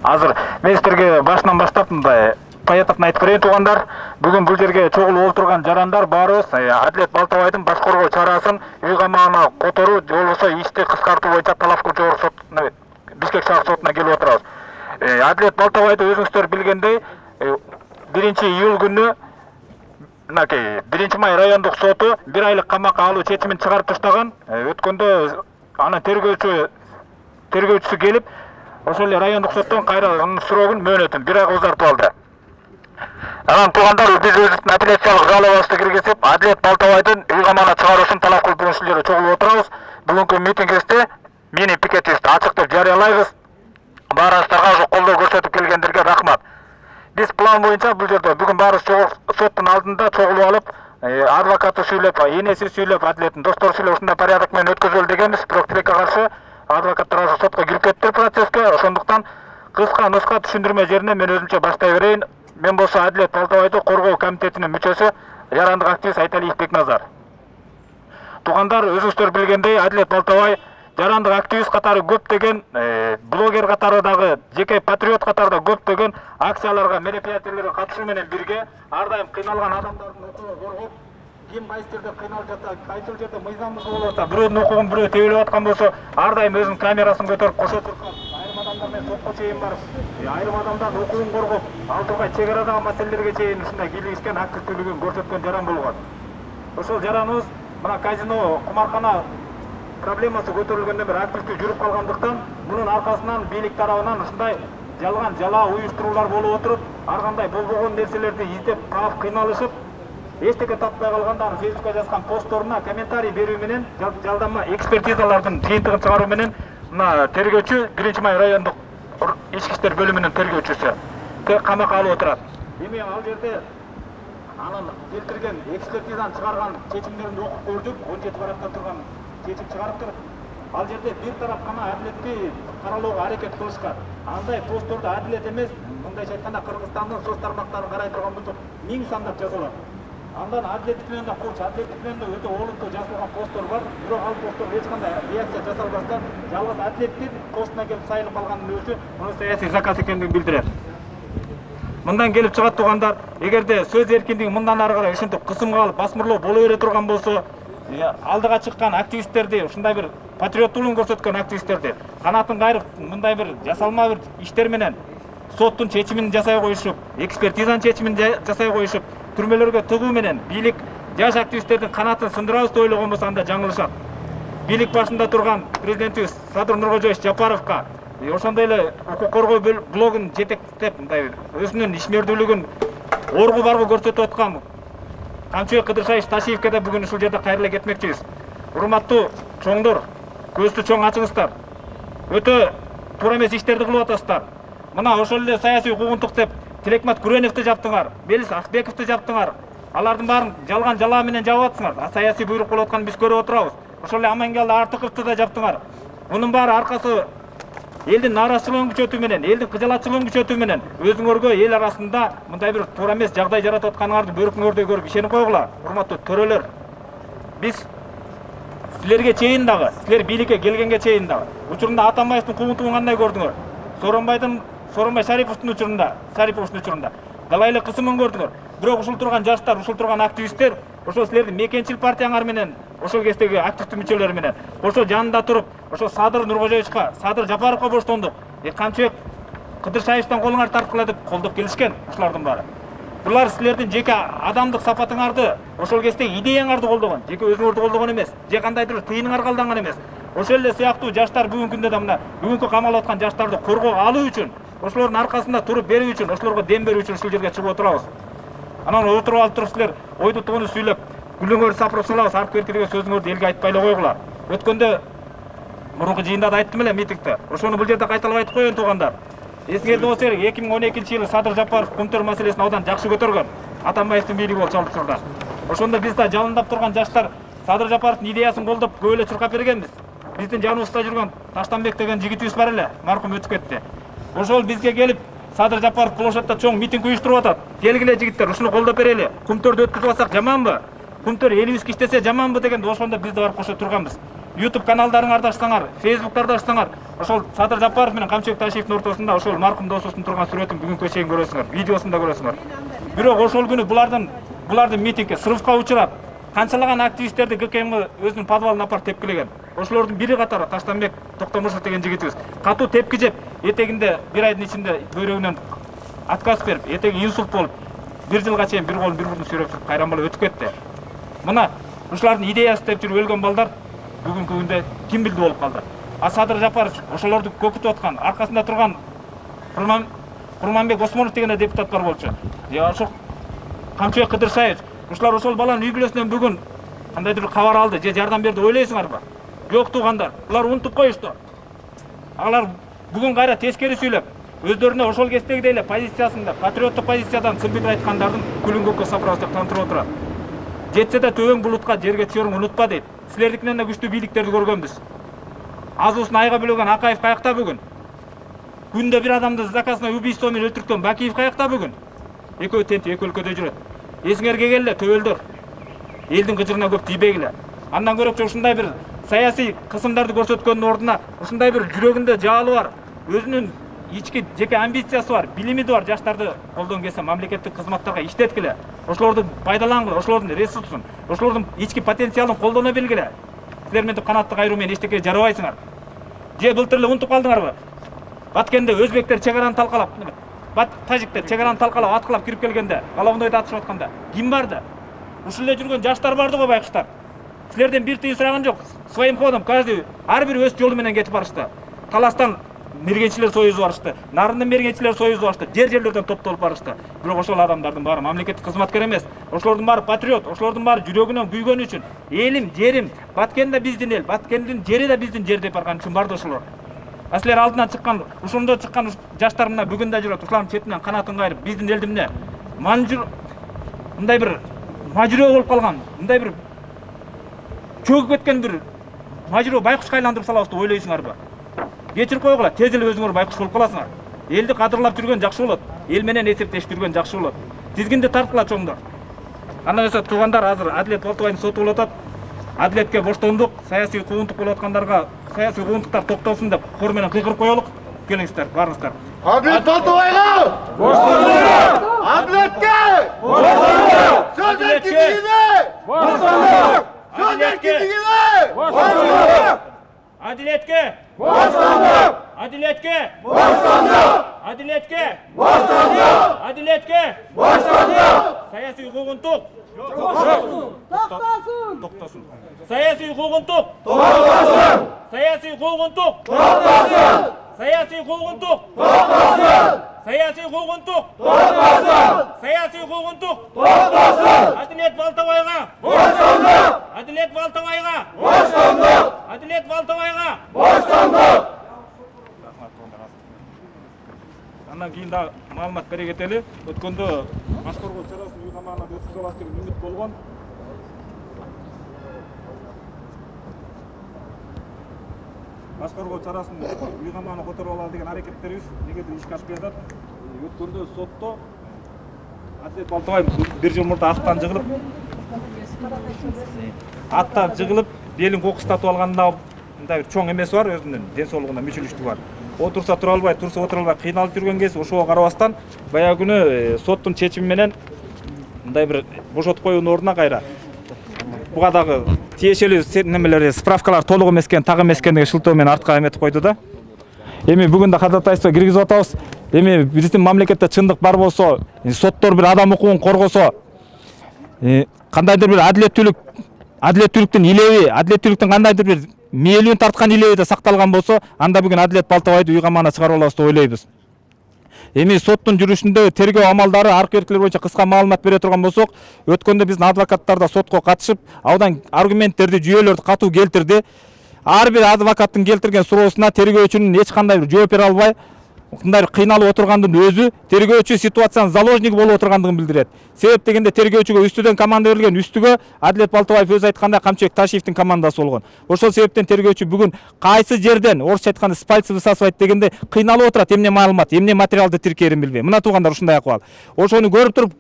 Азыр мен сіздерге башынан баштап мындай паятатын айтып берейин туугандар. Бүгүн бул жерге чогулуп отурган жарандар баарыбыз Адилет Балтабайдын баш коргоо чарасын үй камагына которуу же болбосо ишти кыскартуу боюнча талап кылып жогорку сотуна Бишкек шаар сотуна келип отурабыз. Адилет Балтабайды өзүңүздөр билгендей 1-июль күнү мынакей 1-май райондук соту 1 айлык камакка алуу чечимин чыгарып таштаган. Өткөндө анын тергөөчүсү келип ошол эле райондук соттон кайра анын срогун мөөнөтүн 1 айга узартып алды. Анан туугандар биз өзүбүздүн апелляциялык жалобубузду киргизип, Адилет Балтабайдын үй камагына чыгаруусун талап кылып бүгүн ушул жерде чогулуп отурабыз. Бүгүнкү митингибизде мини пикетибизди ачык деп жарыялайбыз. Баарыңыздарга ошо колдоо көрсөтүп келгендерге рахмат. Биз план боюнча бул жерде бүгүн баарыбыз соттун алдында чогулуп алып, адвокаты сүйлөп, энеси сүйлөп, Адилеттин достору сүйлөп ушундай порядок менен өткөзөлү дегенбиз. Бирок тилекке каршы адвокаттар сотко кирип кеттир процесске. Ошондуктан кыска нуска түшүндүрмө жерине мен өзүмчө баштай берейин. Мен болсо Адилет Балтабайды коргоо комитетинин мүчөсү, жарандык активист Айталиев Бекназар. Туугандар, өзүңүздөр билгендей, Адилет Балтабай жарандык активист катары көптөгөн блогер катары дагы, жеке патриот катары да көптөгөн акцияларга, мероприятияларга катышуу менен бирге ар дайым кыйналган адамдардын укугун коргоп, ким кайсы жерде кыйналып жатса, кайсы жерде мыйзамсыз болуп атса, бирөөнүн укугун бирөө тебелеп аткан болсо, ар дайым өзүнүн камерасын көтөрүп кошо турган. Айрым адамдар менен сотко чейин барып, айрым адамдардын укугун коргоп, ал тургай чек арадагы маселелерге чейин ушундай кийлигишкен активдүүлүгүн көрсөткөн жаран болгон. Ошол жараныбыз мына казино, кумаркана проблемасы көтөрүлгөндөн бери активдүү жүрүп калгандыктан, мунун аркасынан бийлик тарабынан ушундай жалган жалаа уюштуруулар болуп отуруп, ар кандай болбогон нерселерди издеп, таап кыйналышып, эчтеке таппай калганда аны Фейсбукка жазган постторуна комментарий берүү менен, жалдама экспертизалардын жыйынтыгын чыгаруу менен мына тергөөчү 1-май райондук ички иштер бөлүмүнүн тергөөчүсү камакка алып отурат. Эми ал жерде анын келтирген экспертизаны чыгарган чечимдерин окуп көрдүк. 17 баракта турган чечим чыгарыптыр. Ал жерде бир тарап гана Адилетти каралоого аракет кылышкан. Андай постторду Адилет эмес, мындайча айтканда Кыргызстандын соц тармактарын карай турган болсок 1000 сандап жазылат. Андан Адилеттикинен да курч, Адилеттикинен да өтө олуттуу жазылган посттор бар. Бирок ал посттор эч кандай реакция жасалбастан, жалгыз Адилеттин постуна келип сайылып калганын өзү муну саясий заказ экендигин билдирет. Мындан келип чыгат туугандар, эгерде сөз эркиндиги мындан ары карай ушинтип кысымга алып, басмырлоо боло бере турган болсо, алдыга чыккан активисттерди, ушундай бир патриоттуулугун көрсөткөн активисттерди канатын кайрып, мындай бир жасалма бир иштер менен соттун чечимин жасай коюшуп, экспертизанын чечимин жасай коюшуп, түрмөлөргө тыгуу менен бийлик жаш активисттердин канатын сындырабыз деп ойлогон болсо анда жаңылышат. Бийлик башында турган президентибиз Садыр Нуркожоевич Жапаровго ошондой эле укук коргоо блогун жетектеп, мындай өзүнүн ишмердүүлүгүн оргу баргы көрсөтүп аткан Камчыбек Кыдыршаевич Ташиевке да бүгүн ушул жерде кайрылып кетмекчибиз. Урматтуу чоңдор, көздү чоң ачыңыздар. Өтө туура эмес иштерди кылып атасыздар. Мына ошол эле саясий укугунтук деп Тилекмат Күрөновду жаптыңар, Белис Акбековду жаптыңар. Алардын баарын жалган жалаа менен жабып атсыңар. Саясий буйрук болуп атканын биз көрүп отурабыз. Ошол эле Амангелди Артыковду да жаптыңар. Мунун баары аркасы элдин нааразычылыгын күчөтүү менен, элдин кыжалатчылыгын күчөтүү менен өзүңөргө эл арасында мындай бир туура эмес жагдай жаратып атканыңарды бөркүңөрдөй көрүп ишенип койгула. Урматтуу төрөлөр. Биз силерге чейин дагы, силер бийликке келгенге чейин дагы учурунда Атамбаевдин кумутугун кандай көрдүңөр? Сооронбай Шариповдун учурунда далай эле кысымын көрдүңөр. Бирок ушул турган жаштар, ушул турган активисттер, ошол силердин мекенчил партияңар менен, ошол кездеги активдүү мүчөлөр менен, ошол жанында туруп, ошол Садыр Нуркожоевичка, Садыр Жапаровго боштондук, Камчыбек Кыдыршаевичтен колуңарды тарткыла деп колдоп келишкен ушулардын баары. Булар силердин жеке адамдык сапатыңарды, ошол кездеги идеяңарды колдогон, жеке өзүңөрдү колдогон эмес, же кандайдыр тыйыныңар калданган эмес. Ошол эле сыяктуу жаштар бүгүнкү күндө да мына бүгүнкү камалып аткан жаштарды коргоого алуу үчүн, ошолордун аркасында туруп берүү үчүн, ошолорго дем берүү үчүн ушул жерге чыгып отурабыз. Анан отуруп алып туруп силер ойду тууну сүйлөп, гүлүңөрдү сапырып салабыз, артып берки деген сөзүңөрдү элге айтпай эле койгула. Өткөндө мурунку жыйында да айттым эле митингде. Ошону бул жерде кайталап айтып коеюн туугандар. Эсиңерде болсо керек, 2012-жылы Садыр Жапаров Кумтөр маселесин абдан жакшы көтөргөн. Атамбаевдин бийлиги болчу ал учурда. Ошондо биз да жалындап турган жаштар Садыр Жапаровдун идеясын колдоп көп эле чуркап бергенбиз. Биздин жаныбызда жүргөн Таштанбек деген жигитибиз бар эле, маркум өтүп кетти. Ошол бизге келип Садыр Жапаров площадьта чоң митинг уюштуруп атат. Келгиле жигиттер, ушуну колдоп берели. Кумтөрдү өткүзүп атсак жаманбы? Кумтөр элибизге иштесе жаманбы дегенде ошондо биз да барып кошо турганбыз. YouTube каналдарыңарды ачсаңар, Facebook'тарды ачсаңар, ошол Садыр Жапаров менен Камчыбек Ташиевдин ортосунда ошол маркум досубуздун турган сүрөтүн бүгүнкү чейин көрөсүңөр, видеосун да көрөсүңөр. Бирок ошол күнү булардын митингге срывка учурап, канчалаган активисттерди ГКМ өзүнүн подвалына апарып тепкилеген. Ошолордун бири катары Таштанбек Токтомушев деген жигитибиз катуу тепки жеп, этегинде бир айдын ичинде бөйрөгүнөн отказ берип, этеги инсульт болуп, 1 жылга чейин бир колун бир бурдун сүйрөп чыгып кайран болуп өтүп кетти. Мына ушулардын идеясы деп жүрүп өлгөн балдар бүгүнкү күндө ким билди болуп калды. А Садыр Жапарович ошолорду көкүтүп аткан, аркасында турган Курманбек Осмонов деген депутат бар болчу. Ошол Камчыбек Кыдыршаевич, ушулар ошол баланын үй бүлөсүнөн бүгүн кандайдыр бир кабар алды, же жардам берди ойлойсуңарбы? Жок туугандар, булар унутуп коюшту. Алар бүгүн кайра тескери сүйлөп, өздөрүнө ошол кездегидей эле позициясында, патриоттук позициядан сылбып айткандардын күлүн көккө сапырабыз деп тантырып отурат. Жетсе да төбөң булутка жерге түшөрүң унутпа дейт. Силердикинен да күчтүү бийликтерди көргөнбүз. Азуусун айга бөлөгөн Акаев каякта бүгүн? Күндө бир адамды заказной убийство менен өлтүрткөн Бакиев каякта бүгүн? Экөө тентип, эки өлкөдө жүрөт. Эсиңерге келе төбөлдөр. Элдин кыжырына көп тийбегиле. Андан көрөкчө ушундай бир саясий кысымдарды көрсөткөндүн ордуна ушундай бир жүрөгүндө жаалы бар, өзүнүн ички жеке амбициясы бар, билими бар жаштарды колдон келсе мамлекеттик кызматтарга иштеткиле. Ошолорду пайдалангыла, ошолордун ресурсун, ошолордун ички потенциалын колдоно билгиле. Силер мынтип канатты кайруу менен эчтеке жарабайсыңар. Же былтыр эле унутуп калдыңарбы? Баткенде өзбектер чек араны талкалап, тажиктер чек араны талкалап аткылап кирип келгенде, головнойду атышып атканда ким барды? Ушул эле жүргөн жаштар барды го байкуштар. Силерден бир тыйын сураган жок. Своим ходом каждый ар бир өз жолу менен кетип барышты. Таластан мергенчилер союзу барышты. Нарындын мергенчилер союзу барышты. Жер-жерлерден топтолуп барышты. Бирок ошол адамдардын баары мамлекеттик кызматкер эмес. Ошолордун баары патриот, ошолордун баары жүрөгүнөн күйгөн үчүн, элим, жерим, Баткен да биздин эл, Баткендин жери да биздин жер деп барган үчүн барды ошолор. А силер алдынан чыккан, ошондо чыккан жаштар мына бүгүн да жүрөт. Ушулардын четинен канатын кайрып, биздин элди эмне? Мындай бир мажүрөө болуп калган, мындай бир чөгүп кеткен бир мажүрөө байкушка айландырып салабыз деп ойлойсуңарбы? Кечирип койгула, тез эле өзүңөр байкуш болуп каласыңар. Элди кадырлап жүргөн жакшы болот, эл менен эсептешип жүргөн жакшы болот. Тизгинди тарткыла чоңдор. Андан эсе туугандар, азыр Адилет Балтабайдын соту болуп атат. Адилетке боштондук, саясий куугунтук болуп аткандарга саясий куугунтуктар токтолсун деп кор менен кыйкырып коелук. Келиңиздер, барыңыздар. Адилет Балтабайга боштондук! Адилетке боштондук! Сөз эркиндигине боштондук! Söz erkinliğine boşlandık! Adiletke boşlandık! Adiletke boşlandık! Adiletke boşlandık! Adiletke boşlandık! Siyasi hukukuntuk Toktasın! Toktasın! Siyasi hukukuntuk Toktasın! Siyasi hukukuntuk Toktasın! Siyasi hukukuntuk Toktasın! Siyasi hukukuntuk Toktasın! Siyasi hukukuntuk Toktasın! Adilet Baltabayga boşlandık! Adilet Baltabayga boşlandık! Adilet Baltabayga boşlandık! Андан кийин да маалымат бере кетели. Өткөндө баш коргоо чарасынын үй камагына өткүзүп алат деген үмүт болгон. Баш коргоо чарасынын үй камагына которуп алалы деген аракеттерибиз негедир ишке ашпай жатат. Өткөндө сотто Адилет Балтабай 1 жыл мурда аттан жыгылып, белин кокустатып алганда мындай бир чоң эмеси бар, өзүнүн ден соолугунда мүчүлүштүгү бар. Отурса тура албай, турса отура албай кыйналып жүргөн кез ошого карабастан баягы күнү соттун чечими менен мындай бир бошотуп коюунун ордуна кайра буга дагы тиешелүү немелер, справкалар толук эмес экен, так эмес экендиги шылтоо менен артка эметип койду да. Эми бүгүн да ходатайство киргизип атабыз. Эми биздин мамлекетте чындык бар болсо, соттор бир адам укугун коргосо, кандайдыр бир адилеттүүлүктүн илеби, адилеттүүлүктүн кандайдыр бир мээлүүн тарткан илеби да сакталган болсо, анда бүгүн Адилет Балтабайды үй камагына чыгарып алабыз деп ойлойбуз. Эми соттун жүрүшүндөгү тергөө амалдары аркы эркелер боюнча кыска маалымат бере турган болсок, өткөндө биздин адвокаттар да сотко катышып, абдан аргументтерди, жүйөлөрдү катуу келтирди. Ар бир адвокаттын келтирген суроосуна тергөөчүнүн эч кандай бир жооп бере албай, мындай кыйналып отургандын өзү тергөөчү ситуациянын заложниги болуп отургандыгын билдирет. Себеп дегенде тергөөчүгө үстүдөн команда берилген, үстүгө Адилет Балтабаев өзү айткандай Камчыбек Ташиевдин командасы болгон. Ошол себептен тергөөчү бүгүн кайсы жерден, орусча айтканда с пальцев высасывать дегенде кыйналып отурат, эмне маалымат, эмне материалды тиркээрин билбей. Мына туугандар ушундай акыбал. Ошону көрүп туруп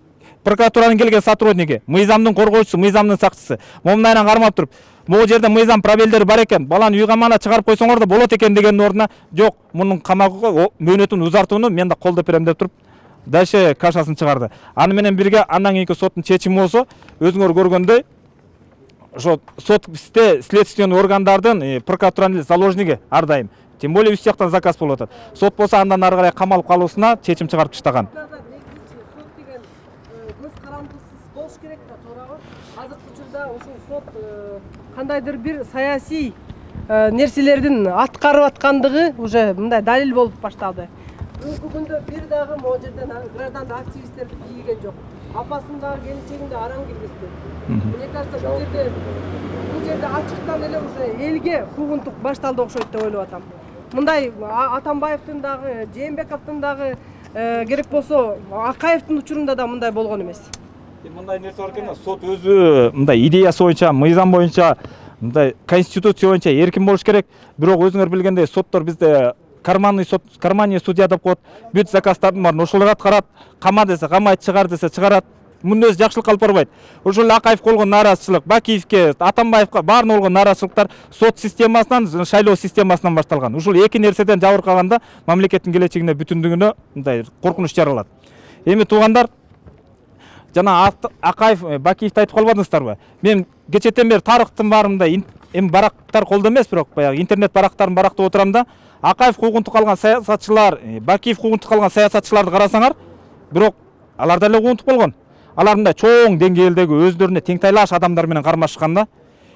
прокуратуранын келген сотрудниги, мыйзамдын коргоочусу, мыйзамдын сакчысы момундайынан кармап туруп, Могу жерде мыйзам пробелдери бар экен. Баланы үй камагына чыгарып койсоңор да болот экен дегендин ордуна жок, мунун камагы мөөнөтүн узартууну мен да колдоп берем деп туруп дальше кашасын чыгарды. Аны менен бирге андан кийинки соттун чечими болсо, өзүңөр көргөндөй, ошо сот бизде следственный органдардын прокуратуранын заложниги ар дайым. Тем более үч жактан заказ болуп атат. Сот болсо андан ары карай камалып калуусуна чечим чыгарып таштаган. Сот деген көз карандысыз болуш керек да, тоорабы. Азыркы учурда ушул сот кандайдыр бир саясий нерселердин аткарып аткандыгы уже мындай далил болуп башталды. Бүгүнкү күндө бир дагы могу жерден граждандык активисттерди тийген жок. Апасын дагы келинчегин да араң киргизди. Мне кажется, бул жерде ачыктан эле уже элге куугунтук башталды окшойт деп ойлоп атам. Мындай Атамбаевдин дагы, Жээнбековдун дагы керек болсо Акаевдин учурунда да мындай болгон эмес. Мындай нерсе бар экен, сот өзү мындай идеясы боюнча, мыйзам боюнча, мындай конституция боюнча эркин болуш керек. Бирок өзүңөр билгендей соттор бизде карманный судья деп коет. Бүт заказдардын баарын ошолор аткарат. Кама десе камайт, чыгар десе чыгарат. Мунун өзү жакшылык алып барбайт. Ошол Акаев болгон нааразычылык, Бакиевке, Атамбаевка баарына болгон нааразычылыктар сот системасынан, шайлоо системасынан башталган. Ушул эки нерседен жабыркаганда мамлекеттин келечегине бүтүндүгүнө мындай коркунуч жаралат. Эми туугандар, жана Акаев, Бакиевди айтып калбадыңыздарбы? Мен кечетен бери тарыхтын баарында эми барактар колдо эмес, бирок баягы интернет барактарын барактап отурам да, Акаев куугунтук алган саясатчылар, Бакиев куугунтук алган саясатчыларды карасаңар, бирок алар деле куугунтук болгон. Алар мындай чоң деңгээлдеги өздөрүнө теңтайлаш адамдар менен кармашышканда,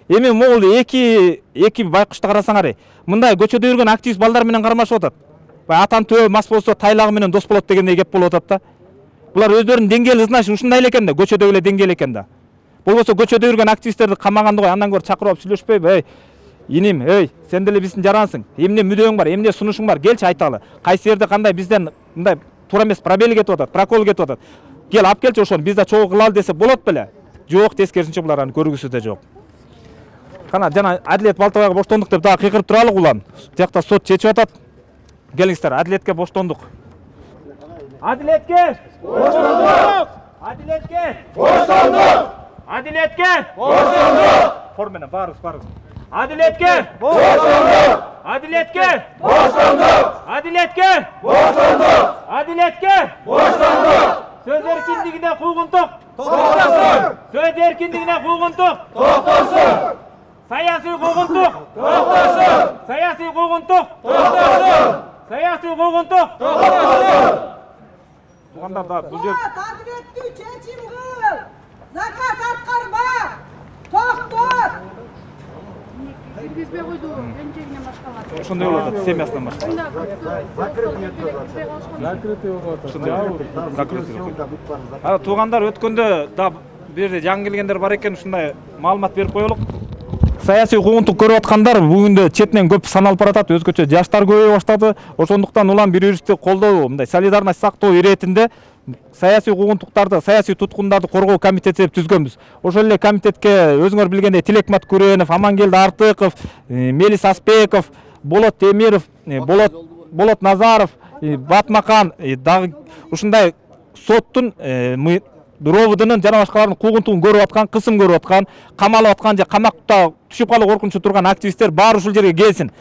эми могул эки байкушты карасаңар, мындай көчөдө жүргөн активист балдар менен кармашып атат. Атан төбө мас болсо тайлагы менен дос болот дегендей кеп болуп атат да. Булар өздөрүнүн деңгээли ызнашы ушундай эле экен да, көчөдө эле деңгээл экен да. Болбосо көчөдө жүргөн активисттерди камаганды кой, андан көрө чакырып алып сүйлөшпөйбү? Иним, сен деле биздин жарансың. Эмне мүдөң бар, эмне сунушуң бар, келчи айталы. Кайсы жерде кандай бизден мындай туура эмес пробел кетип атат, прокол кетип атат. Кел алып келчи ошону, биз да чогуу кылалы десе болот беле? Жок, тескерисинче булар аны көргүсү да жок. Кана жана Адилет Балтабайга боштондук деп дагы кыйкырып туралы улан. Тиякта сот чечип атат. Келиңиздер, Адилетке боштондук. Адилетке боштондук! Адилетке Боштондук! Адилетке Боштондук! Формена барыбыз. Адилетке Боштондук! Адилетке Боштондук! Адилетке Боштондук! Адилетке Боштондук! Сөз эркиндигине куугунтук. Токтосун! Сөз эркиндигине куугунтук. Токтосун! Саясий куугунтук. Токтосун! Саясий куугунтук. Токтосун! Саясий куугунтук. Токтосун! Туугандар да бул жер Адилеттүү чечим кыл. Заказ аткарба. Токтот. Киргизбей койду, келинчегинен башкалар. ошондой болуп атат, семьясынан башка. Закрытый. Туугандар өткөндө да бир жерде жаңы келгендер бар экен, ушундай маалымат берип коелук. Саясий куугунтук көрүп аткандар бүгүндө четинен көп саналып баратат, өзгөчө жаштар көбөйө баштады. Ошондуктан улам бири-бирибизди колдоо, мындай солидарность сактоо иретинде саясий куугунтуктарды, саясий туткундарды коргоо комитети деп түзгөнбүз. Ошол эле комитетке өзүңөр билгендей Тилекмат Күренов, Амангелди Артыков, Мелис Аспеков, Болот Темиров, Болот Назаров, Батмакан дагы ушундай соттун ровдунун жана башкалардын куугунтугун көрүп аткан, кысым көрүп аткан, камалып аткан же камакта түшүп калуу коркунучу турган активисттер баары ушул жерге келсин.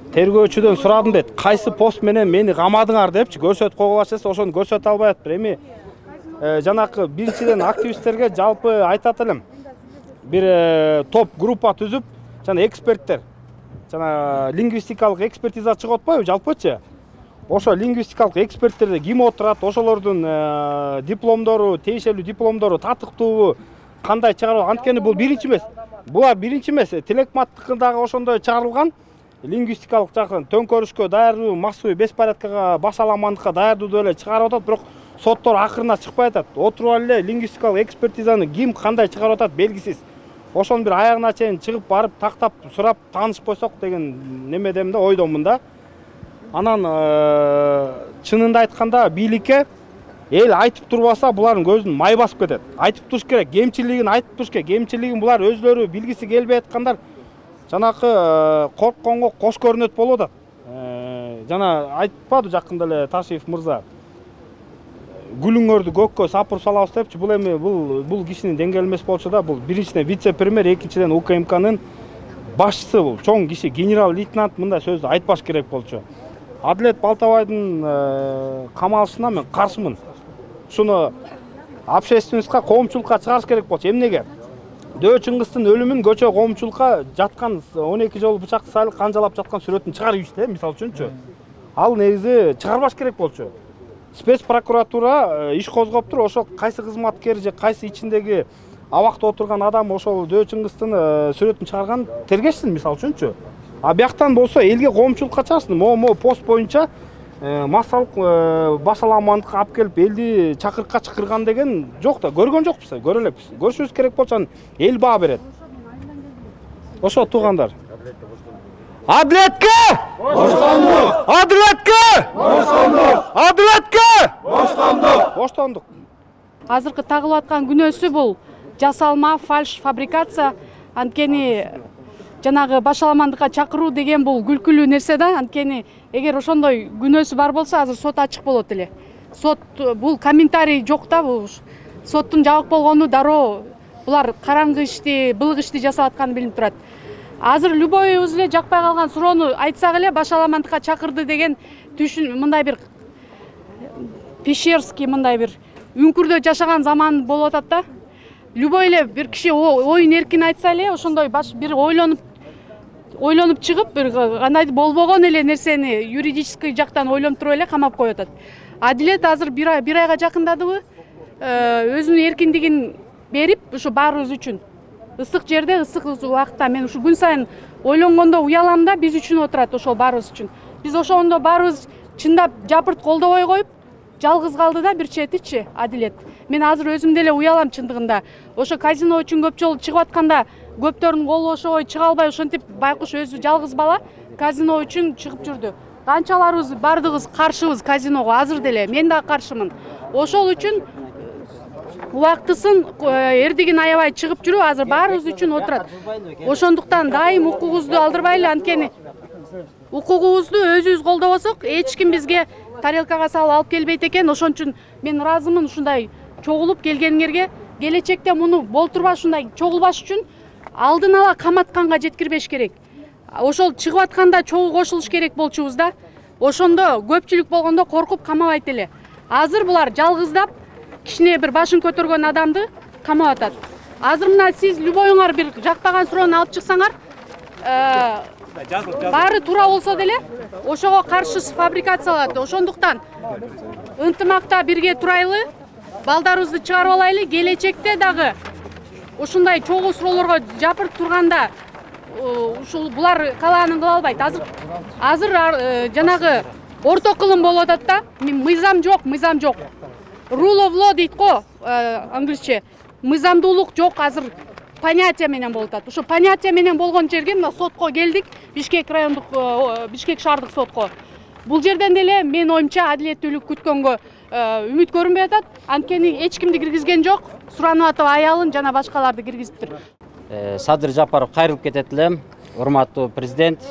Тергөөчүдөн сурадым дейт, кайсы пост менен мени камадыңар депчи, көрсөтүп койгула баштаса, ошону көрсөтө албай атыптыр. Эми жанакы биринчиден активисттерге жалпы айтат элем. Бир топ группа түзүп, жана эксперттер, жана лингвистикалык экспертиза чыгып атпайбы жалпычы? Ошо лингвистикалык эксперттерде ким отурат, ошолордун дипломдору, тиешелүү дипломдору татыктуубу, кандай чыгарылган? Анткени бул биринчи эмес. Булар биринчи эмес, Тилекматтыкы дагы ошондой чыгарылган. Лингвистикалык жактан төңкөрүшкө даярдуу, массовый беспорядкага, башаламандыкка даярдуу эле чыгарып атат, бирок соттор акырына чыкпай атат. Отуруп эле лингвистикалык экспертизаны ким кандай чыгарып атат белгисиз. Ошону бир аягына чейин чыгып барып тактап сурап таанышып койсок деген немедемин да, ойдомун да. Анан чынында айтканда бийликке эл айтып турбаса булардын көзүн май басып кетет. Айтып туруш керек, кемчилигин айтып туруш керек. Кемчилигин булар өздөрү билгиси келбей аткандар. Жанакы коркконго кош көрүнөт болуп атат. Жана айтпады жакында эле Ташиев мырза. гүлүңөрдү көккө сапырып салабыз депчи. Бул эми бул кишинин деңгээли эмес болчу да. Бул биринчиден вице-премьер, экинчиден УКМКнын башчысы, бул чоң киши, генерал-лейтенант мындай сөздү айтпаш керек болчу. Адилет Балтабайдын камалышына мен каршымын. Шуну общественностька, коомчулукка чыгарыш керек болчу. Эмнеге? Дөө Чыңгыздын өлүмүн көчө коомчулукка жаткан 12 жолу бычак салып канжалап жаткан сүрөтүн чыгарып ийишти, мисалы үчүнчү. Ал негизи чыгарбаш керек болчу. Спец прокуратура иш козгоптур, ошол кайсы кызматкер же кайсы ичиндеги абакта отурган адам ошол Дөө Чыңгыздын сүрөтүн чыгарган тергешсин, мисалы үчүнчү. А бияктан болсо элге коомчулукка чыгарсын. Мо пост боюнча массалык башаламандыкка алып келип элди чакырыкка чакырган деген жок да, көргөн жокпуз, көрө элекпиз. Көрүшүбүз керек болчу, эл баа берет. Ошо туугандар. Адилетке! Боштондук! Адилетке! Боштондук! Адилетке! Боштондук! Боштондук. Азыркы тагылып аткан күнөөсү бул жасалма, фальш, фабрикация. Анткени жанагы башаламандыкка чакыруу деген бул күлкүлүү нерсе да. Анткени эгер ошондой күнөөсү бар болсо, азыр сот ачык болот эле. Сот бул комментарий жок да, бул соттун жабык болгону дароо булар караңгы ишти, былык ишти жасап атканы билинип турат. Азыр любойубуз эле жакпай калган суроону айтсак эле башаламандыкка чакырды деген мындай бир Пещерский мындай бир үңкүрдө жашаган заман болуп атат да. Любой эле бир киши оюн эркин айтса эле ошондой бир ойлонуп чыгып, бир кандайдыр болбогон эле нерсени юридический жактан ойлонуп туруп эле камап коюп атат. Адилет азыр бир айга жакындадыбы өзүнүн эркиндигин берип, ушу баарыбыз үчүн ысык жерде, ысык убакытта мен ушу күн сайын ойлонгондо уялам да, биз үчүн отурат, ошол баарыбыз үчүн. Биз ошондо баарыбыз чындап жапырт колдобой коюп, жалгыз калды да бир четичи Адилет. Мен азыр өзүм деле уялам чындыгында. Ошо казино үчүн көп жолу чыгып атканда көптөрдүн колу ошой чыга албай ошентип байкуш өзү жалгыз бала казино үчүн чыгып жүрдү. Канчаларыбыз бардыгыз каршыбыз казиного, азыр деле мен да каршымын. Ошол үчүн убактысын эрдигин аябай чыгып жүрүп, азыр баарыбыз үчүн отурат. Ошондуктан дайым укугубузду алдырбайлы, анткени укугубузду өзүбүз колдобосок, эч ким бизге тарелкага салып алып келбейт экен. Ошон үчүн мен ыраазымын ушундай чогулуп келгениңерге. Келечекте муну болтурбаш, ушундай чогулбаш үчүн алдын ала каматканга жеткирбеш керек. Ошол чыгып атканда чогуу кошулуш керек болчубуз да. Ошондо көпчүлүк болгондо коркуп камабайт эле. Азыр булар жалгыздап кичине бир башын көтөргөн адамды камап атат. Азыр мына сиз любоюңар бир жакпаган суроону алып чыксаңар, баары туура болсо деле ошого каршы фабрикацияланат. Ошондуктан ынтымакта бирге турайлы, балдарыбызды чыгарып алайлы. Келечекте дагы ушундай чогуу суроолорго жапырып турганда ушул булар калаанын кыла албайт. Азыр жанагы орто кылым болуп атат да. Мыйзам жок. Rule of law дейт го англисче. Мыйзамдуулук жок, азыр понятие менен болуп атат. Ошо понятие менен болгон жерге мына сотко келдик, Бишкек райондук, Бишкек шаардык сотко. Бул жерден деле мен оюмча адилеттүүлүк күткөнгө үмүт көрүнбөй атат. Анткени эч кимди киргизген жок. Суранып атып аялын жана башкаларды киргизиптир. Садыр Жапаров кайрылып кетет элем. Урматтуу президент,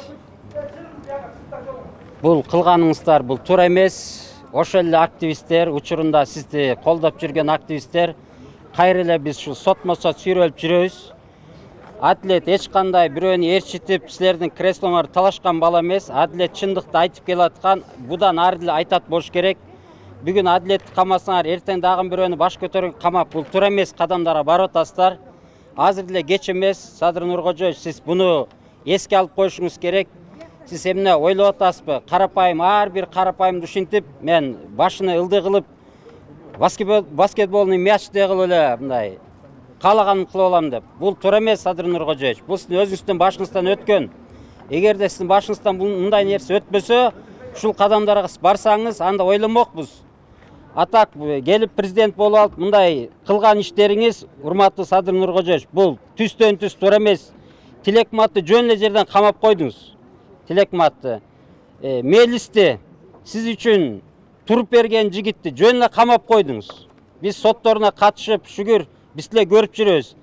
бул кылганыңыздар бул туура эмес. Ошол эле активисттер, учурунда сизди колдоп жүргөн активисттер кайра эле биз ушу сотмо-сот сүйрөлүп жүрөбүз. Адилет эч кандай бирөөнү ээрчитип, силердин креслоңорду талашкан бала эмес. Адилет чындыкты айтып келаткан, будан ары деле айтат болуш керек. Бүгүн Адилетти камасаңар, эртең дагы бирөөнү баш көтөрүп камап, бул туура эмес кадамдарга барып атасыздар. Азыр деле кеч эмес. Садыр Нуркожоевич, сиз буну эске алып коюшуңуз керек. Сиз эмне ойлоп атасызбы? Карапайым, ар бир карапайымды ушинтип, мен башыны ылдый кылып, баскетболный мячты кылып эле мындай каалаганым кылып алам деп. Бул туура эмес, Садыр Нуркожоевич. Бул сиздин өзүңүздүн башыңыздан өткөн. Эгерде сиздин башыңыздан мындай нерсе өтпөсө, ушул кадамдарга барсаңыз, анда ойлонмокпуз. Атак келип президент болуп алып, мындай кылган иштериңиз, урматтуу Садыр Нуркожоевич, бул түстөн түз туура эмес. Тилекматты жөн эле жерден камап койдуңуз. Тилекматты, Мелисти, сиз үчүн туруп берген жигитти жөн эле камап койдуңуз. Биз сотторуна катышып, шүгүр, биз деле көрүп жүрөбүз.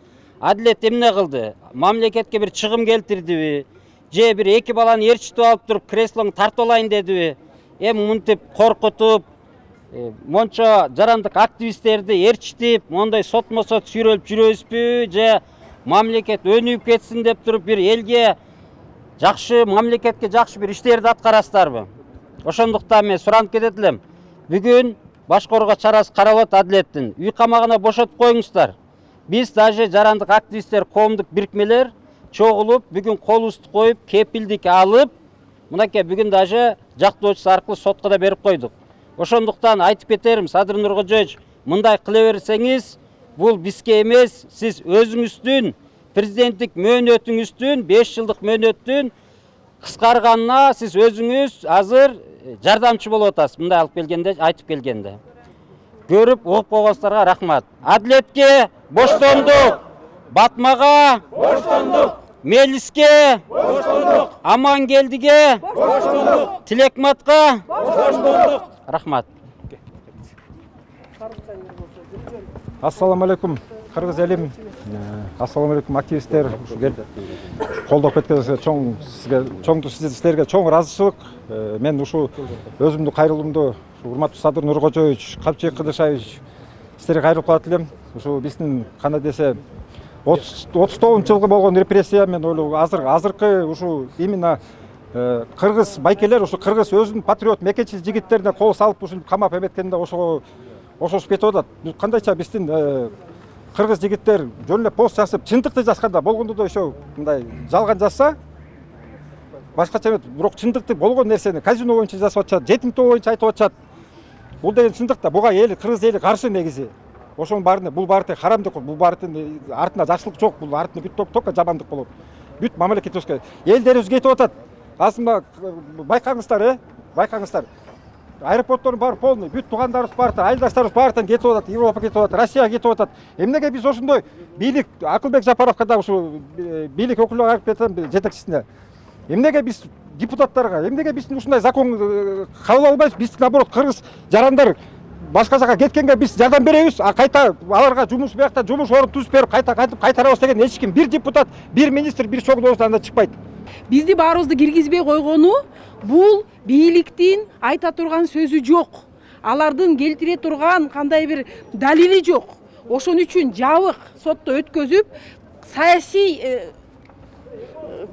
Адилет эмне кылды? Мамлекетке бир чыгым келтирдиби? Же бир эки баланы ээрчитип алып туруп, креслоңду тартып алайын дедиби? Мынтип коркутуп, мончо жарандык активисттерди ээрчитип, мондай сот-мосот сүйрөлүп жүрөбүзбү же мамлекет өнүгүп кетсин деп туруп бир элге жакшы, мамлекетке жакшы бир иштерди аткарасыздарбы? Ошондуктан мен суранып кетет элем. Бүгүн башкарууга чарасы каралат адилеттин. Үй камагына бошотуп коюңуздар. Биз даже жарандык активисттер, коомдук бирикмелер чогулуп, бүгүн колубузду коюп, кепилдик алып, мынакей бүгүн даже жактоочусу аркылуу сотко да берип койдук. Ошондуктан айтып кетерим, Садыр Нуркожоевич, мындай кыла берсеңиз, бул бизге эмес, сиз өзүңүздүн президенттик мөөнөтүңүздүн 5 жылдык мөөнөттүн кыскарганына сиз өзүңүз азыр жардамчы болуп атасыз. Мындай алып келгенде, айтып келгенде. Көрүп, угуп койгонсуздарга рахмат. Адилетке боштондук, Батмага боштондук, Мелиске боштондук, Амангелдиге боштондук, Тилекматка боштондук. Рахмат. Ассаламу алейкум, кыргыз элим. Ассаламу алейкум, активисттер. Колдоп кеткениңизге сиздерге чоң ыраазычылык. Мен ушу өзүмдүн кайрылуумду урматтуу Садыр Нуркожоевич, Капчык Кыдышевич сиздерге кайрылып калат элем. Ушу биздин кандай десе 39-жылгы болгон репрессия, мен ойлойм азыркы ушу именно кыргыз байкелер, ушу кыргыз өзүнүн патриот мекенчил жигиттерине кол салып ушу камап эметкенде ошого ошошуп кетип атат. Кандайча биздин кыргыз жигиттер жөн эле пост жазып, чындыкты жазганда болгондо да ошо мындай жалган жазса, башкача эмес, бирок чындыкты болгон нерсени казино боюнча жазып атышат, жетимтөө боюнча айтып атышат. Бул деген чындык да, буга эл, кыргыз эли каршы негизи. Ошонун баарына бул баары тең харамдык, бул баары тең артында жакшылык жок, бул артында бүт только жамандык болот. Бүт мамлекетибизге элдерибиз кетип атат. Асында байкаңыздар, байкаңыздар. Аэропорттор бар полный, бүт туугандарыбыз бар, айылдаштарыбыз баартан кетип атат, Европа кетип атат, Россияга кетип атат. Эмнеге биз ошондой бийлик Акылбек Жапаровго да ушу бийлик өкүлү алып кетем жетекчисине. Эмнеге биз депутаттарга, эмнеге биз ушундай закон кабыл албайбыз? Биз наоборот кыргыз жарандар башка жака кеткенге биз жардам беребиз, а кайта аларга жумуш биякта жумуш орун түзүп берип кайтарабыз деген эч ким, бир депутат, бир министр, бир чоң доостан чыкпайт. Бизди баарыбызды киргизбей койгону бул бийликтин айта турган сөзү жок. Алардын келтире турган кандай бир далили жок. Ошон үчүн жабык сотто өткөзүп, саясий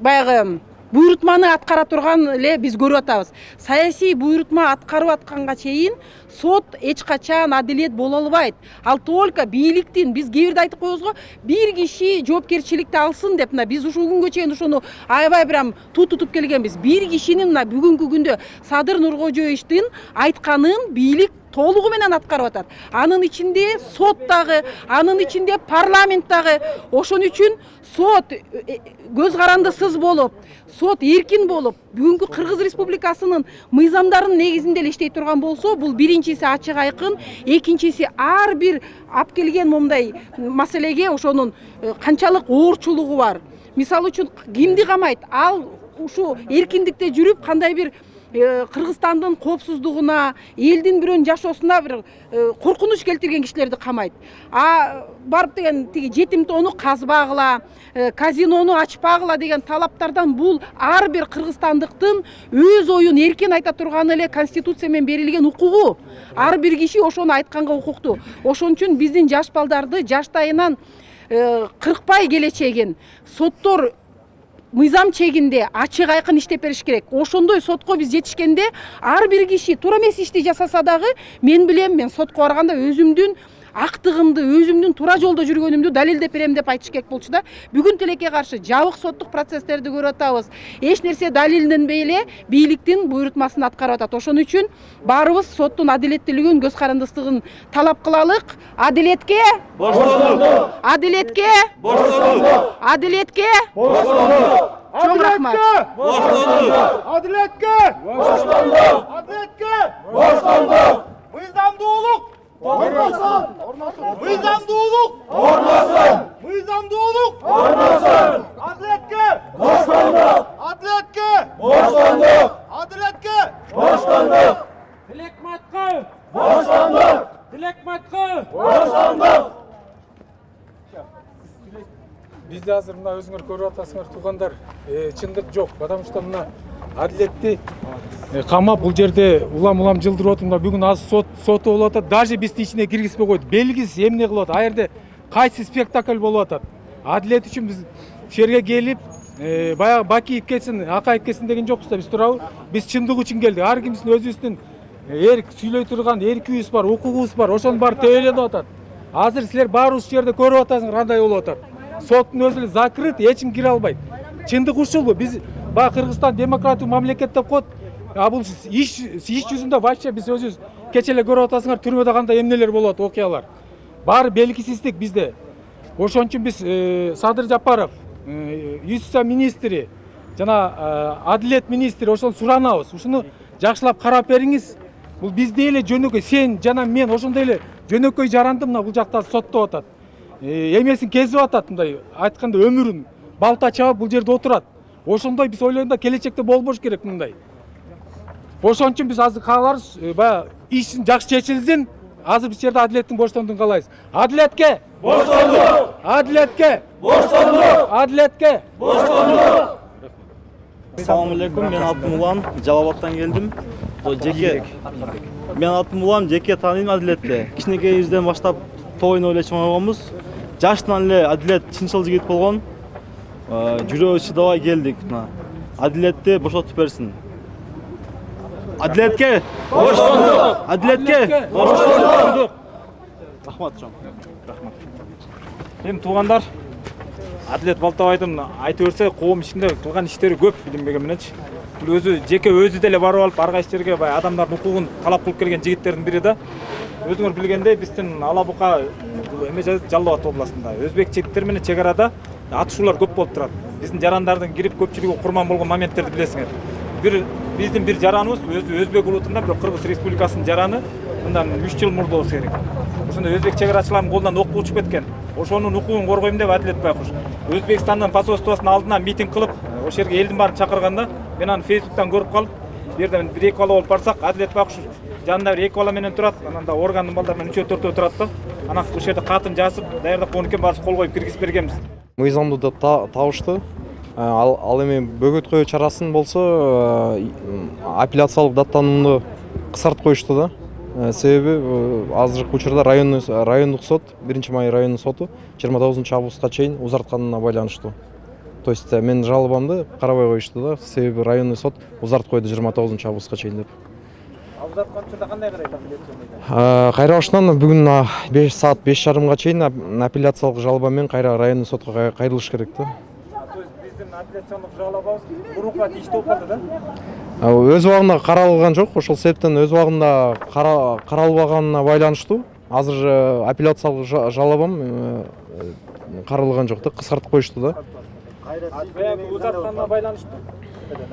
баягы буйрутманы аткара турган эле биз көрүп атабыз. Саясий буйрутма аткарып атканга чейин сот эч качан адилет боло албайт. Ал только бийликтин, биз кээ бирде айтып коебуз го, бир киши жоопкерчиликти алсын деп, биз ушул күнгө чейин ошону аябай бир тутуп келгенбиз. Бир кишинин бүгүнкү күндө Садыр Нуркожоевичтин айтканын бийлик толугу менен аткарып атат. Анын ичинде сот дагы, анын ичинде парламент дагы. Ошон үчүн сот көз карандысыз болуп, сот эркин болуп, бүгүнкү Кыргыз Республикасынын мыйзамдарынын негизинде эле иштей турган болсо, бул биринчиси ачык айкын, экинчиси ар бир алып келген момундай маселеге ошонун канчалык оорчулугу бар. Мисалы үчүн кимди камайт? Ал ушу эркиндикте жүрүп кандай бир Кыргызстандын коопсуздугуна, элдин бирөөнүн жашоосуна бир коркунуч келтирген кишилерди камайт. А барып деген тиги жетимтоону казбагыла, казинону ачпагыла деген талаптардан бул ар бир кыргызстандыктын өз оюн эркин айта турган эле конституция менен берилген укугу. Ар бир киши ошону айтканга укуктуу. Ошон үчүн биздин жаш балдарды жаштайынан кыркпай келечегин соттор мыйзам чегинде ачык айкын иштеп бериш керек. Ошондой сотко биз жетишкенде ар бир киши туура эмес ишти жасаса дагы, мен билем, мен сотко барганда өзүмдүн актыгымды, өзүмдүн туура жолдо жүргөнүмдү далилдеп берем деп айтыш керек болчу да. Бүгүн тилекке каршы жабык соттук процесстерди көрүп атабыз. Эч нерсе далилденбей эле бийликтин буйрутмасын аткарып атат. Ошон үчүн баарыбыз соттун адилеттүүлүгүн, көз карандыстыгын талап кылалык. Адилетке боштондук. Адилетке боштондук. Адилетке боштондук. Чоң рахмат. Боштондук. Адилетке боштондук. Адилетке боштондук. Мыйзамдуулук орносун. Мыйзамдуулук орносун. Мыйзамдуулук орносун. Адилетке боштондук. Адилетке боштондук. Адилетке боштондук. Тилекматка боштондук. Тилекматка боштондук. Бизде азыр мына өзүңөр көрүп атасыңар туугандар, чындык жок. Потому что мына адилетти камап бул жерде улам жылдырып отурмун. Бүгүн азыр соту болуп атат. Даже бизди ичине киргизбей койду. Белгисиз эмне кылып атат. А жерде кайсы спектакль болуп атат. Адилет үчүн биз ушул жерге келип, баягы Бакиев кетсин, Акаев кетсин деген жокпуз да, биз турабы. Биз чындык үчүн келдик. Ар кимдин өзүбүздүн сүйлөй турган эркибиз бар, укугубуз бар. Ошонун баары төөлөнүп атат. Азыр силер баарыбыз ушул жерде көрүп атасыңар кандай болуп атат. Соттун өзү эле закрыт, эч ким кире албайт. Чындык ушулбу? Биз баягы Кыргызстан демократиялык мамлекет деп коет. А бул иш жүзүндө вообще биз өзүбүз кече эле көрүп атасыңар, түрмөдө кандай эмнелер болот, окуялар. Баары белгисиздик бизде. Ошон үчүн биз Садыр Жапаров, юстиция министри жана адилет министри ошону суранабыз. Ушуну жакшылап карап бериңиз. Бул бизде эле жөнөкөй, сен жана мен ошондой эле жөнөкөй жаранды мына бул жакта соттоп атат. Эмесин кезип атат, мындай айтканда өмүрүн балта чабып бул жерде отурат. Ошондой биз ойлогондо келечекте болбош керек мындай. Ошон үчүн биз азыр кааларбыз, баягы иштин жакшы чечилсин. Азыр биз жерде адилеттин боштондугун каалайбыз. Адилетке боштондук! Адилетке боштондук! Адилетке боштондук! Assalamu alaikum, men atım Ulan, Жалалабадтан келдим. Мен атым Ulan, жеке тааныйм Адилетте. Кичинекей yüzdен баштап тойын ойлочу болгонбуз. Жаштан эле Адилет чынчыл жигит болгон. Жүрөбүз чыдабай келдик. Адилетти бошотуп берсин. Адилетке боштондук! Адилетке боштондук! Рахмат жон. Рахмат. Эми туугандар, Адилет Балтабайдын айтып берсе, коом ичинде кылган иштери көп билинбеген мененчи. Бул өзү деле барып алып, ар кайсы жерге бай адамдардын укугун талап кылып келген жигиттердин бири да. Өзүңөр билгендей, биздин Ала Бука эме Жалал Абад областында өзбек жигиттер менен чек арада атышуулар көп болуп турат. Биздин жарандардын кирип көпчүлүгү курман болгон моменттерди билесиңер. Биздин бир жараныбыз өзү өзбек улутунда, бирок Кыргыз Республикасынын жараны мындан 3 жыл мурда болсо керек. Ошондо өзбек чек арачыларынын колунан ок учуп кеткен. Ошонун укугун коргойм деп Адилет Байкуш Өзбекстандын посольствосунун алдына митинг кылып, ошол жерге элдин баарын чакырганда, мен аны Facebooktан көрүп калып, бу жерден бир-эки бала болуп барсак, Адилет Байкуш жанында бир-эки бала менен турат, анан да органдын балдары менен 3-4 турат да. Анан ушул жерде катын жазып, даярдап койгон экен, баарыбыз кол коюп киргизип бергенбиз. Мыйзамдуу деп табышты. Ал эми бөгөт чарасын болсо апелляциялык даттануунду кысартып коюшту да. Себеби азыркы учурда райондук сот, 1-май райондук соту 29-августка чейин узартканына байланыштуу. То есть менин жалобамды карабай коюшту да, себеби райондук сот узартып койду 29-августка чейин деп. Узарткан учурда кандай карайт? Кайрабашынан бүгүн 5 саат 5:30га чейин апелляциялык жалоба менен кайра райондук сотко кайрылыш керек да. Апелляциялык жалобабыз мурункуга тийиштүү болуп калды да? Өз убагында каралган жок, ошол себептен өз убагында каралбаганына байланыштуу. Азыр апелляциялык жалобам каралган жок да, кыскартып коюшту да. Узартканына байланыштуу.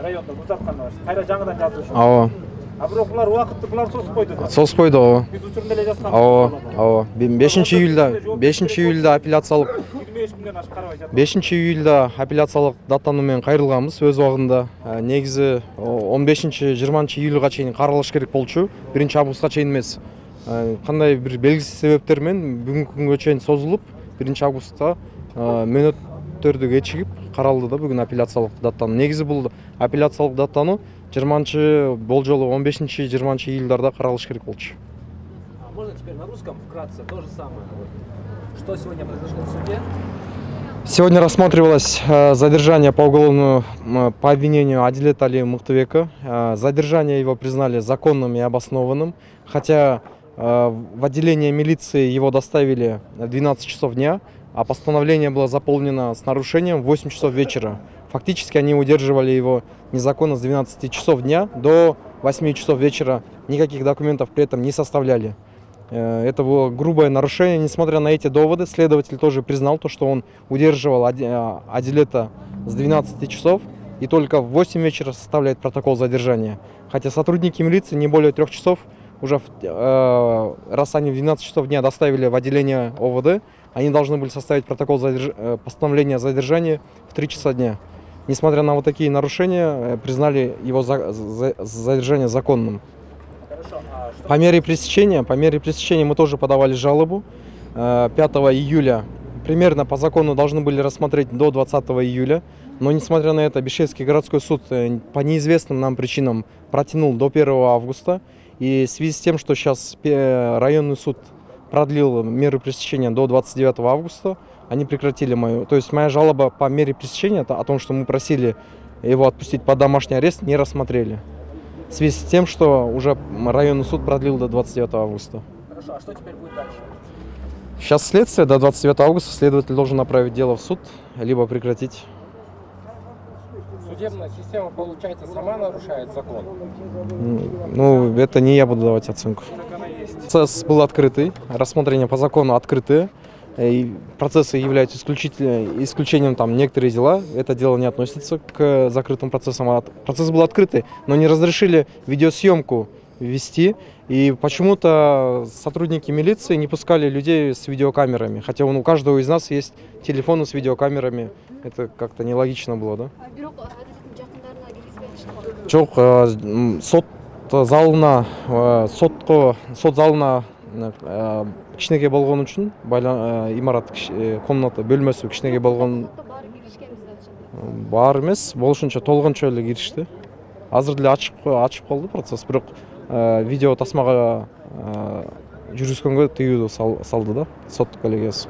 Райондо узартканына кайра жаңыдан жазылыш. Ооба. Бирок булар убакытты сосуп койду. Сосуп койду, ооба. Биз учурунда эле жазган. Ооба. 5-июлда апелляциялык 5-июлда апелляциялык даттануу менен кайрылганбыз өз убагында. Негизи 15-20 июлга чейин каралыш керек болчу. 1-августка чейин эмес. Кандай бир белгисиз себептер менен бүгүнкү күнгө чейин созулуп, 1-августта мөөнөттөрдү кечигип каралды да бүгүн апелляциялык даттануу. Негизи бул апелляциялык даттануу 20 болжолу 15-20 июлдарда каралыш керек болчу. Можно теперь на русском вкратце то же самое? Что сегодня произошло в суде? Сегодня рассматривалось задержание по уголовному по обвинению Адилета Али Мухтабека. Задержание его признали законным и обоснованным, хотя в отделение милиции его доставили в 12 часов дня, а постановление было заполнено с нарушением в 8 часов вечера. Фактически они удерживали его незаконно с 12 часов дня до 8 часов вечера, никаких документов при этом не составляли. Это было грубое нарушение. Несмотря на эти доводы, следователь тоже признал то, что он удерживал Адилета с 12 часов и только в 8 вечера составляет протокол задержания. Хотя сотрудники милиции не более 3 часов, уже раз они в 12 часов дня доставили в отделение ОВД, они должны были составить протокол постановления задержания в 3 часа дня. Несмотря на вот такие нарушения, признали его задержание законным. По мере пресечения мы тоже подавали жалобу. 5 июля примерно по закону должны были рассмотреть до 20 июля, но несмотря на это, Бишкекский городской суд по неизвестным нам причинам протянул до 1 августа. И в связи с тем, что сейчас районный суд продлил меры пресечения до 29 августа, они прекратили мою. То есть моя жалоба по мере пресечения о том, что мы просили его отпустить под домашний арест, не рассмотрели. В связи с тем, что уже районный суд продлил до 29 августа. Хорошо, а что теперь будет дальше? Сейчас следствие, до 29 августа следователь должен направить дело в суд, либо прекратить. Судебная система, получается, сама нарушает закон? Ну, это не я буду давать оценку. Процесс был открытый, рассмотрение по закону открытое. И процессы являются исключением там некоторые дела. Это дело не относится к закрытым процессам. Процесс был открытый, но не разрешили видеосъемку вести. И почему-то сотрудники милиции не пускали людей с видеокамерами. Хотя у каждого из нас есть телефоны с видеокамерами. Это как-то нелогично было, да? Жоқ, сот залына кичинекей болгон үчүн имарат комната бөлмөсү кичинекей болгон бар эмес, болушунча толгончо эле киришти. Азыр деле ачып калды процесс, бирок видео тасмага жүргүзгөнгө тыюу салды да сот коллегиясы.